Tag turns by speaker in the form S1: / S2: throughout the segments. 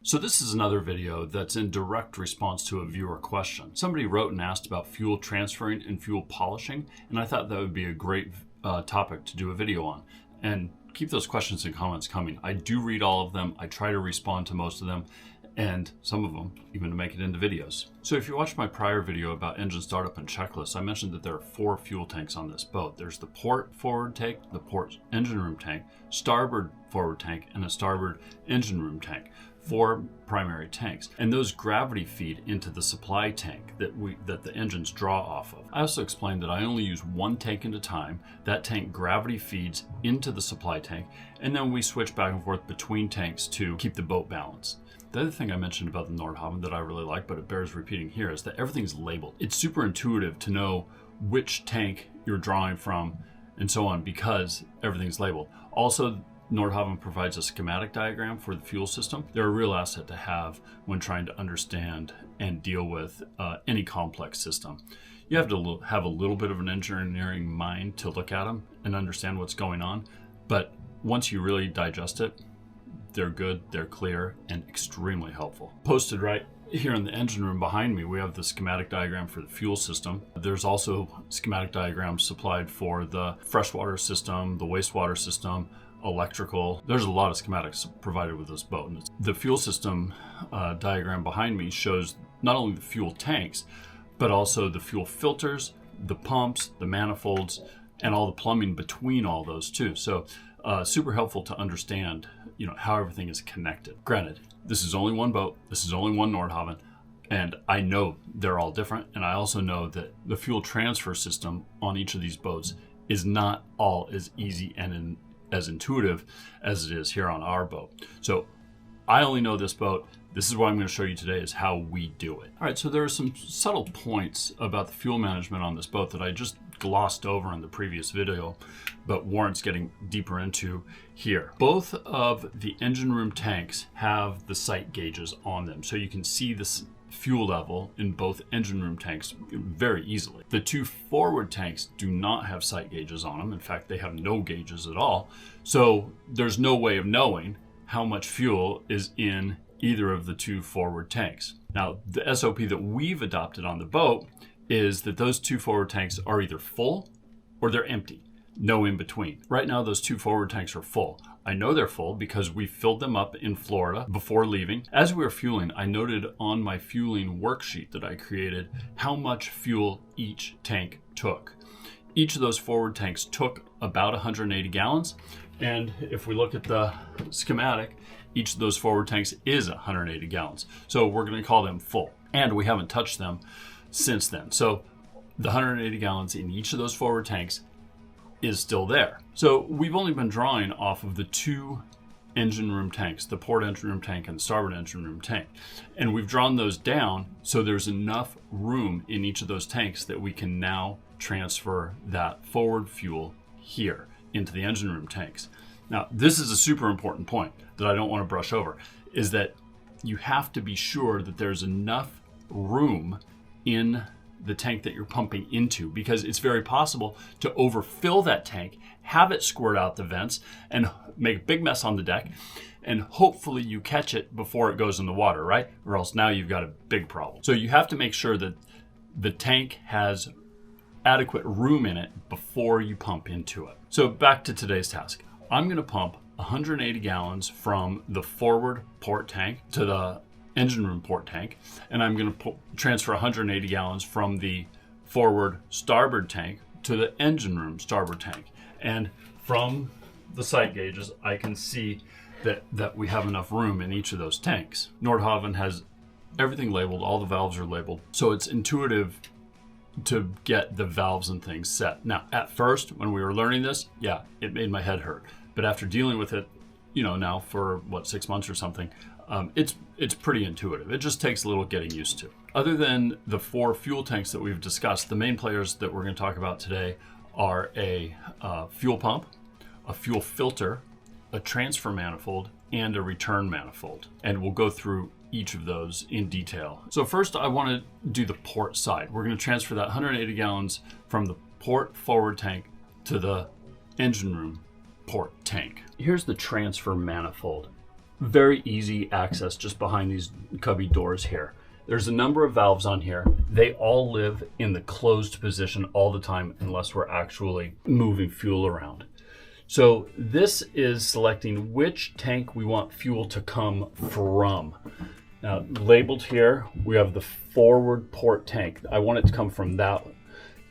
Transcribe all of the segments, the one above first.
S1: So this is another video that's in direct response to a viewer question. Somebody wrote and asked about fuel transferring and fuel polishing, and I thought that would be a great topic to do a video on. And keep those questions and comments coming. I do read all of them. I try to respond to most of them, and some of them even to make it into videos. So if you watched my prior video about engine startup and checklists, I mentioned that there are 4 fuel tanks on this boat. There's the port forward tank, the port engine room tank, starboard forward tank, and a starboard engine room tank. 4 primary tanks, and those gravity feed into the supply tank that the engines draw off of. I also explained that I only use 1 tank at a time. That tank gravity feeds into the supply tank, and then we switch back and forth between tanks to keep the boat balanced. The other thing I mentioned about the Nordhavn that I really like, but it bears repeating here, is that everything's labeled. It's super intuitive to know which tank you're drawing from and so on because everything's labeled. Also, Nordhavn provides a schematic diagram for the fuel system. They're a real asset to have when trying to understand and deal with any complex system. You have to have a little bit of an engineering mind to look at them and understand what's going on, but once you really digest it, they're good, they're clear, and extremely helpful. Posted right here in the engine room behind me, we have the schematic diagram for the fuel system. There's also schematic diagrams supplied for the freshwater system, the wastewater system, electrical. There's a lot of schematics provided with this boat. And the fuel system diagram behind me shows not only the fuel tanks, but also the fuel filters, the pumps, the manifolds, and all the plumbing between all those too. So super helpful to understand, how everything is connected. Granted, this is only one boat. This is only one Nordhavn. And I know they're all different. And I also know that the fuel transfer system on each of these boats is not all as easy and as intuitive as it is here on our boat. So I only know this boat. This is what I'm going to show you today is how we do it. All right, so there are some subtle points about the fuel management on this boat that I just glossed over in the previous video, but warrants getting deeper into here. Both of the engine room tanks have the sight gauges on them, so you can see this fuel level in both engine room tanks very easily. The 2 forward tanks do not have sight gauges on them. In fact, they have no gauges at all. So there's no way of knowing how much fuel is in either of the 2 forward tanks. Now, the SOP that we've adopted on the boat is that those 2 forward tanks are either full or they're empty. No in between. Right now, those 2 forward tanks are full. I know they're full because we filled them up in Florida before leaving. As we were fueling, I noted on my fueling worksheet that I created how much fuel each tank took. Each of those forward tanks took about 180 gallons. And if we look at the schematic, each of those forward tanks is 180 gallons. So we're going to call them full. And we haven't touched them since then. So the 180 gallons in each of those forward tanks is still there. So we've only been drawing off of the 2 engine room tanks, the port engine room tank and the starboard engine room tank. And we've drawn those down so there's enough room in each of those tanks that we can now transfer that forward fuel here into the engine room tanks. Now, this is a super important point that I don't want to brush over, is that you have to be sure that there's enough room in the tank that you're pumping into, because it's very possible to overfill that tank, have it squirt out the vents and make a big mess on the deck, and hopefully you catch it before it goes in the water, right? Or else now you've got a big problem. So you have to make sure that the tank has adequate room in it before you pump into it. So back to today's task. I'm going to pump 180 gallons from the forward port tank to the engine room port tank, and I'm going to transfer 180 gallons from the forward starboard tank to the engine room starboard tank. And from the sight gauges, I can see that we have enough room in each of those tanks. Nordhavn has everything labeled, all the valves are labeled, so it's intuitive to get the valves and things set. Now, at first, when we were learning this, yeah, it made my head hurt. But after dealing with it, now for 6 months or something, it's pretty intuitive. It just takes a little getting used to. Other than the 4 fuel tanks that we've discussed, the main players that we're going to talk about today are a fuel pump, a fuel filter, a transfer manifold, and a return manifold. And we'll go through each of those in detail. So first, I want to do the port side. We're going to transfer that 180 gallons from the port forward tank to the engine room port tank. Here's the transfer manifold. very easy access just behind these cubby doors here. There's a number of valves on here. They all live in the closed position all the time unless we're actually moving fuel around. So this is selecting which tank we want fuel to come from. Now, labeled here, we have the forward port tank. I want it to come from that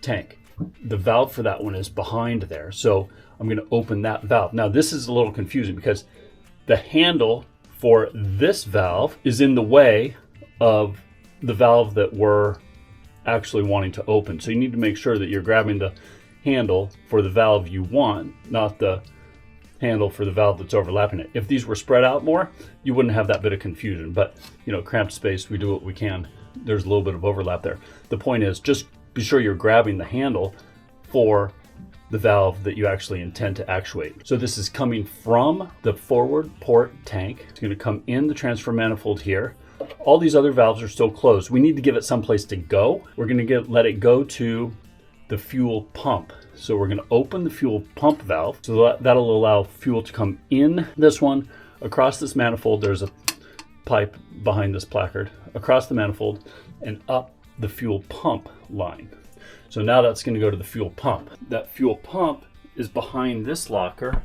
S1: tank. The valve for that one is behind there. So I'm going to open that valve. Now, this is a little confusing because the handle for this valve is in the way of the valve that we're actually wanting to open. So you need to make sure that you're grabbing the handle for the valve you want, not the handle for the valve that's overlapping it. If these were spread out more, you wouldn't have that bit of confusion. But, you know, cramped space, we do what we can. There's a little bit of overlap there. The point is just be sure you're grabbing the handle for the valve that you actually intend to actuate. So this is coming from the forward port tank. It's going to come in the transfer manifold here. All these other valves are still closed. We need to give it someplace to go. We're going to let it go to the fuel pump. So we're going to open the fuel pump valve. So that'll allow fuel to come in this one. Across this manifold, there's a pipe behind this placard. Across the manifold and up the fuel pump line. So now that's going to go to the fuel pump. That fuel pump is behind this locker,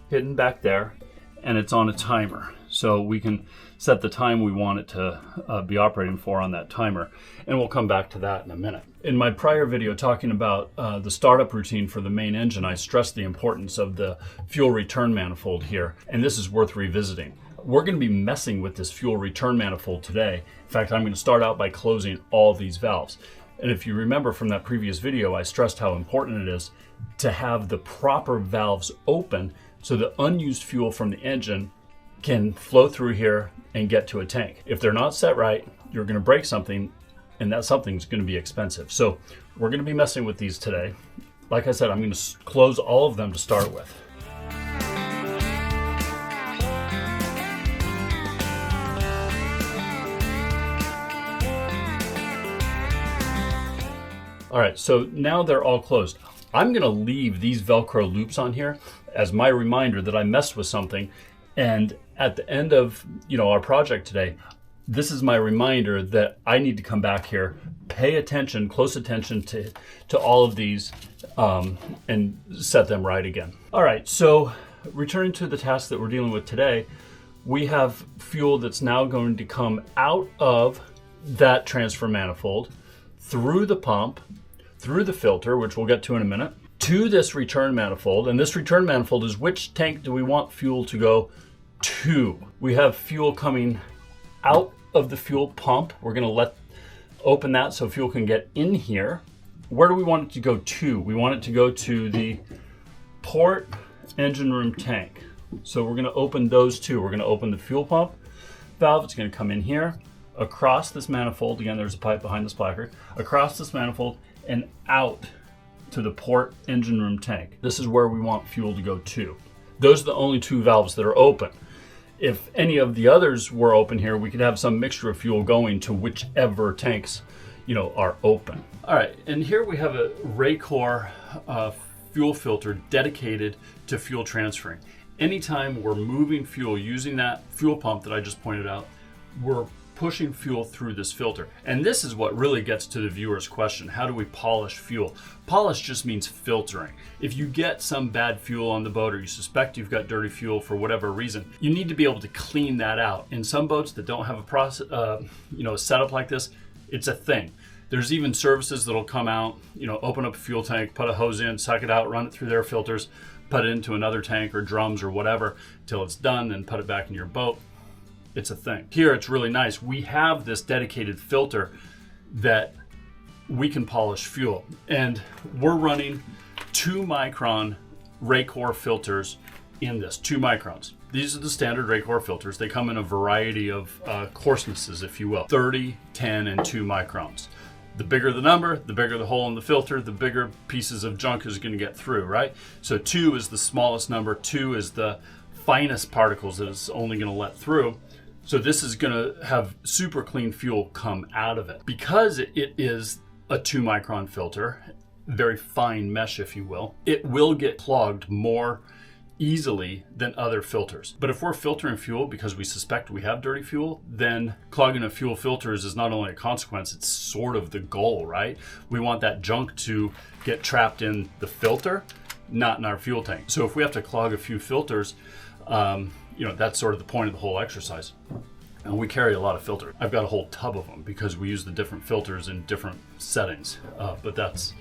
S1: hidden back there, and it's on a timer. So we can set the time we want it to be operating for on that timer. And we'll come back to that in a minute. In my prior video talking about the startup routine for the main engine, I stressed the importance of the fuel return manifold here. And this is worth revisiting. We're going to be messing with this fuel return manifold today. In fact, I'm going to start out by closing all these valves. And if you remember from that previous video, I stressed how important it is to have the proper valves open so the unused fuel from the engine can flow through here and get to a tank. If they're not set right, you're going to break something, and that something's going to be expensive. So we're going to be messing with these today. Like I said, I'm going to close all of them to start with. All right, so now they're all closed. I'm going to leave these Velcro loops on here as my reminder that I messed with something. And at the end of, our project today, this is my reminder that I need to come back here, pay attention, close attention to all of these, and set them right again. All right, so returning to the task that we're dealing with today, we have fuel that's now going to come out of that transfer manifold, through the pump, through the filter, which we'll get to in a minute, to this return manifold. And this return manifold is which tank do we want fuel to go to? We have fuel coming out of the fuel pump. We're going to open that so fuel can get in here. Where do we want it to go to? We want it to go to the port engine room tank. So we're going to open those two. We're going to open the fuel pump valve. It's going to come in here, across this manifold. Again, there's a pipe behind this placard. Across this manifold and out to the port engine room tank. This is where we want fuel to go to. Those are the only two valves that are open. If any of the others were open here, we could have some mixture of fuel going to whichever tanks, are open. All right, and here we have a Racor fuel filter dedicated to fuel transferring. Anytime we're moving fuel using that fuel pump that I just pointed out, we're pushing fuel through this filter. And this is what really gets to the viewer's question. How do we polish fuel? Polish just means filtering. If you get some bad fuel on the boat, or you suspect you've got dirty fuel for whatever reason, you need to be able to clean that out. In some boats that don't have a process, a setup like this, it's a thing. There's even services that'll come out, open up a fuel tank, put a hose in, suck it out, run it through their filters, put it into another tank or drums or whatever till it's done, then put it back in your boat. It's a thing. Here it's really nice. We have this dedicated filter that we can polish fuel, and we're running 2 micron Racor filters in this, 2 microns. These are the standard Racor filters. They come in a variety of coarsenesses, if you will, 30, 10, and 2 microns. The bigger the number, the bigger the hole in the filter, the bigger pieces of junk is going to get through, right? So 2 is the smallest number. 2 is the finest particles that it's only going to let through. So this is going to have super clean fuel come out of it. Because it is a 2 micron filter, very fine mesh, if you will, it will get clogged more easily than other filters. But if we're filtering fuel because we suspect we have dirty fuel, then clogging of fuel filters is not only a consequence, it's sort of the goal, right? We want that junk to get trapped in the filter, not in our fuel tank. So if we have to clog a few filters, that's sort of the point of the whole exercise. And we carry a lot of filters. I've got a whole tub of them because we use the different filters in different settings, but that's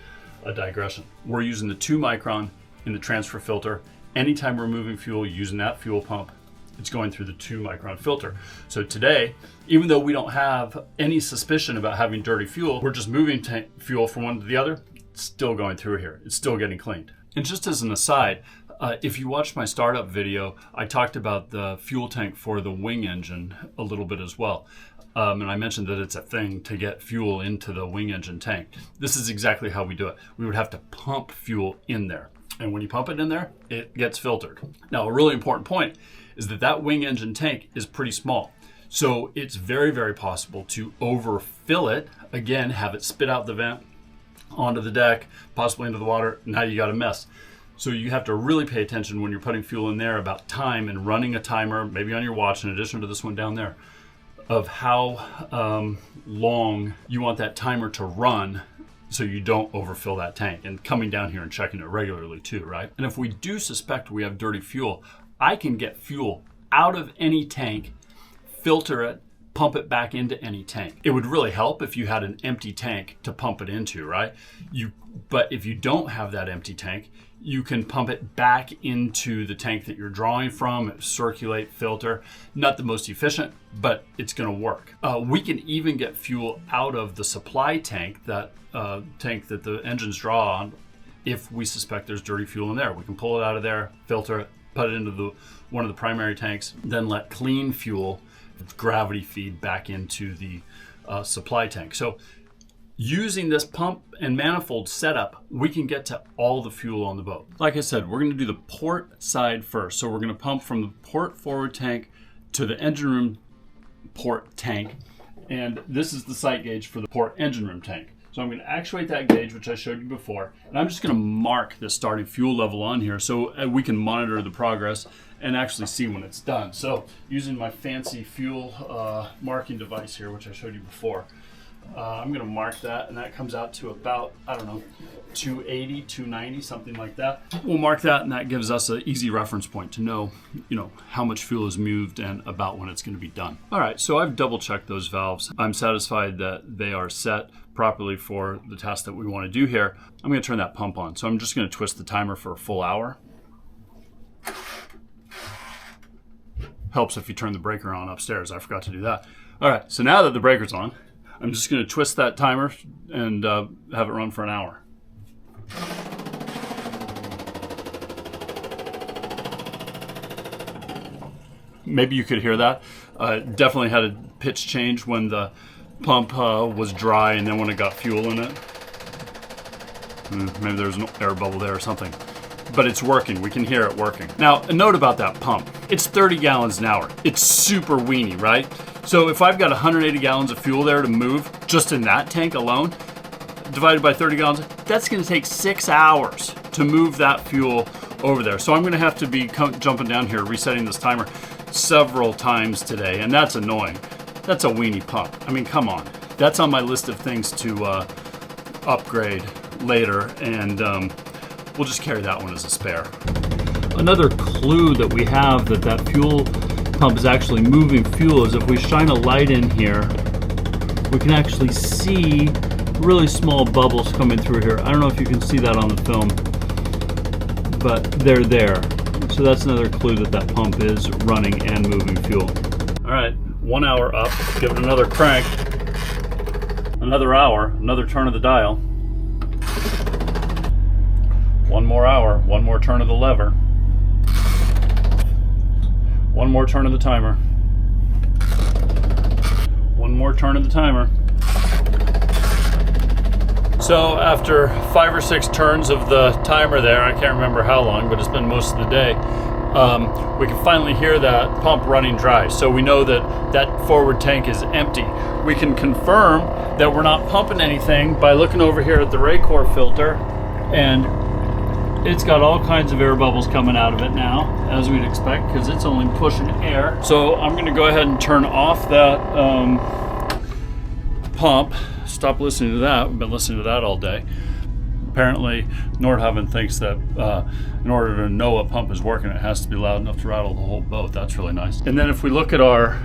S1: a digression. We're using the 2 micron in the transfer filter. Anytime we're moving fuel using that fuel pump, it's going through the 2 micron filter. So today, even though we don't have any suspicion about having dirty fuel, we're just moving fuel from one to the other, it's still going through here. It's still getting cleaned. And just as an aside, if you watched my startup video, I talked about the fuel tank for the wing engine a little bit as well. And I mentioned that it's a thing to get fuel into the wing engine tank. This is exactly how we do it. We would have to pump fuel in there. And when you pump it in there, it gets filtered. Now, a really important point is that wing engine tank is pretty small. So it's very, very possible to overfill it, again, have it spit out the vent onto the deck, possibly into the water. Now you got a mess. So you have to really pay attention when you're putting fuel in there about time and running a timer, maybe on your watch, in addition to this one down there, of how long you want that timer to run so you don't overfill that tank, and coming down here and checking it regularly too, right? And if we do suspect we have dirty fuel, I can get fuel out of any tank, filter it, pump it back into any tank. It would really help if you had an empty tank to pump it into, right? But if you don't have that empty tank, you can pump it back into the tank that you're drawing from, circulate, filter. Not the most efficient, but it's gonna work. We can even get fuel out of the supply tank, that tank that the engines draw on, if we suspect there's dirty fuel in there. We can pull it out of there, filter it, put it into one of the primary tanks, then let clean fuel gravity feed back into the supply tank. So using this pump and manifold setup, we can get to all the fuel on the boat. Like I said, we're going to do the port side first. So we're going to pump from the port forward tank to the engine room port tank. And this is the sight gauge for the port engine room tank. So I'm going to actuate that gauge, which I showed you before. And I'm just going to mark the starting fuel level on here so we can monitor the progress and actually see when it's done. So using my fancy fuel marking device here, which I showed you before, I'm going to mark that, and that comes out to about, 280, 290, something like that. We'll mark that, and that gives us an easy reference point to know, how much fuel is moved and about when it's going to be done. All right, so I've double-checked those valves. I'm satisfied that they are set properly for the task that we want to do here. I'm going to turn that pump on. So I'm just going to twist the timer for a full hour. Helps if you turn the breaker on upstairs. I forgot to do that. All right, so now that the breaker's on, I'm just going to twist that timer and have it run for an hour. Maybe you could hear that. Definitely had a pitch change when the pump was dry and then when it got fuel in it. Maybe there's an air bubble there or something. But it's working. We can hear it working. Now, a note about that pump. It's 30 gallons an hour. It's super weeny, right? So if I've got 180 gallons of fuel there to move, just in that tank alone, divided by 30 gallons, that's going to take 6 hours to move that fuel over there. So I'm going to have to be jumping down here, resetting this timer several times today, and that's annoying. That's a weenie pump. I mean, come on. That's on my list of things to upgrade later, and we'll just carry that one as a spare. Another clue that we have that fuel pump is actually moving fuel is if we shine a light in here, we can actually see really small bubbles coming through here. I don't know if you can see that on the film, but they're there. So that's another clue that pump is running and moving fuel. All right, 1 hour up, give it another crank. Another hour, another turn of the dial. 1 more hour, 1 more turn of the lever. 1 more turn of the timer. 1 more turn of the timer. So after 5 or 6 turns of the timer there, I can't remember how long, but it's been most of the day, we can finally hear that pump running dry. So we know that forward tank is empty. We can confirm that we're not pumping anything by looking over here at the Racor filter, and it's got all kinds of air bubbles coming out of it now, as we'd expect, because it's only pushing air. So I'm going to go ahead and turn off that pump. Stop listening to that. We've been listening to that all day. Apparently, Nordhavn thinks that in order to know what pump is working, it has to be loud enough to rattle the whole boat. That's really nice. And then if we look at our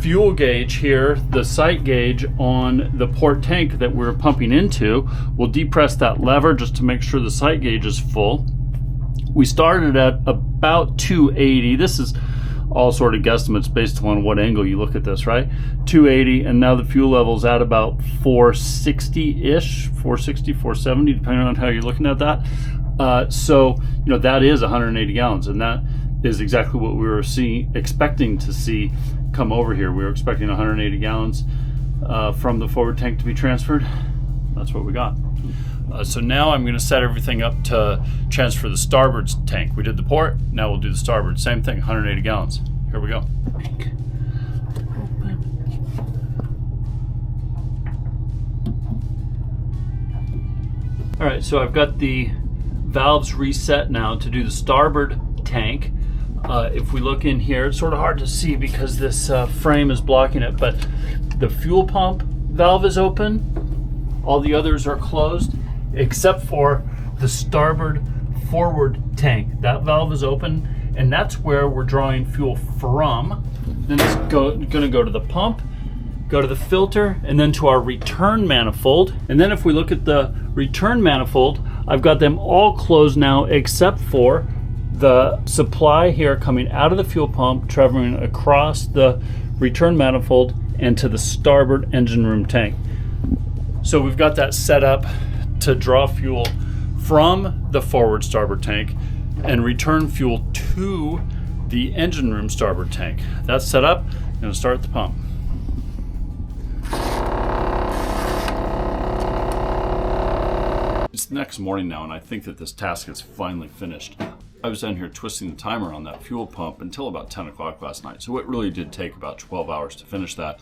S1: fuel gauge here, the sight gauge on the port tank that we're pumping into, we'll depress that lever just to make sure the sight gauge is full. We started at about 280. This is all sort of guesstimates based on what angle you look at this, right? 280, and now the fuel level's at about 460-ish, 460, 470, depending on how you're looking at that. So, you know, that is 180 gallons, and that is exactly what we were expecting to see come over here. We were expecting 180 gallons from the forward tank to be transferred. That's what we got. So now I'm going to set everything up to transfer the starboard tank. We did the port, now we'll do the starboard. Same thing, 180 gallons. Here we go. All right, so I've got the valves reset now to do the starboard tank. If we look in here, it's sort of hard to see because this frame is blocking it, but the fuel pump valve is open. All the others are closed, except for the starboard forward tank. That valve is open, and that's where we're drawing fuel from. Then it's going to go to the pump, go to the filter, and then to our return manifold. And then if we look at the return manifold, I've got them all closed now except for the supply here coming out of the fuel pump, traveling across the return manifold and to the starboard engine room tank. So we've got that set up to draw fuel from the forward starboard tank and return fuel to the engine room starboard tank. That's set up. I'm going to start the pump. It's the next morning now, and I think that this task is finally finished. I was down here twisting the timer on that fuel pump until about 10 o'clock last night, so it really did take about 12 hours to finish that,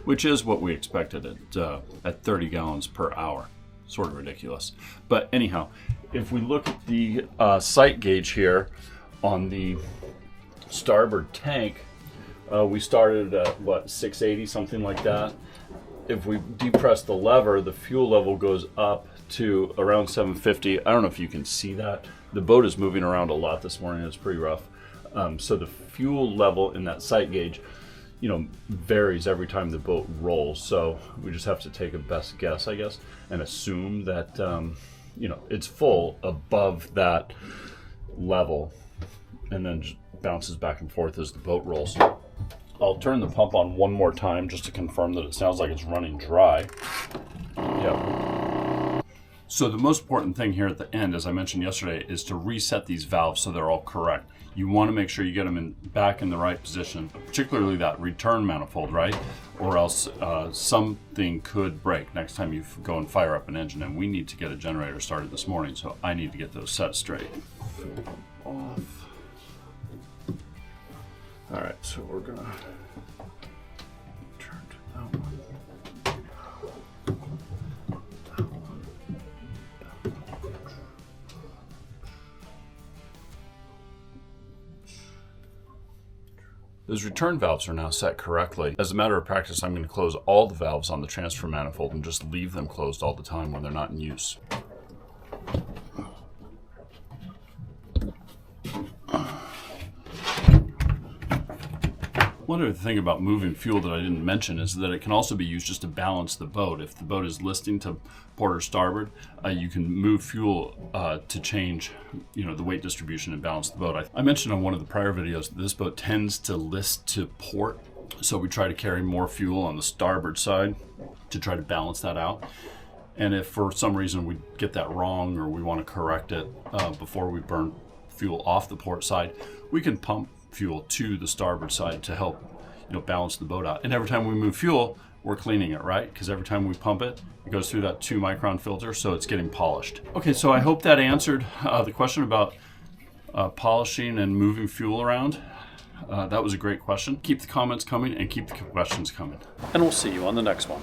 S1: which is what we expected at 30 gallons per hour. Sort of ridiculous. But anyhow, if we look at the sight gauge here on the starboard tank, we started at what, 680, something like that. If we depress the lever, the fuel level goes up to around 750. I don't know if you can see that. The boat is moving around a lot this morning. It's pretty rough. So the fuel level in that sight gauge, you know, varies every time the boat rolls. So we just have to take a best guess, I guess, and assume that, you know, it's full above that level and then just bounces back and forth as the boat rolls. I'll turn the pump on one more time just to confirm that it sounds like it's running dry. Yeah. So the most important thing here at the end, as I mentioned yesterday, is to reset these valves so they're all correct. You want to make sure you get them back in the right position, particularly that return manifold, right? Or else something could break next time you go and fire up an engine, and we need to get a generator started this morning, so I need to get those set straight. Off. All right, so we're gonna turn to that one. Those return valves are now set correctly. As a matter of practice, I'm going to close all the valves on the transfer manifold and just leave them closed all the time when they're not in use. One other thing about moving fuel that I didn't mention is that it can also be used just to balance the boat. If the boat is listing to port or starboard, you can move fuel to change, you know, the weight distribution and balance the boat. I mentioned on one of the prior videos that this boat tends to list to port, so we try to carry more fuel on the starboard side to try to balance that out. And if for some reason we get that wrong or we want to correct it before we burn fuel off the port side, we can pump fuel to the starboard side to help, you know, balance the boat out. And every time we move fuel, we're cleaning it, right? Because every time we pump it, it goes through that 2-micron filter, so it's getting polished. Okay, so I hope that answered the question about polishing and moving fuel around. That was a great question. Keep the comments coming and keep the questions coming. And we'll see you on the next one.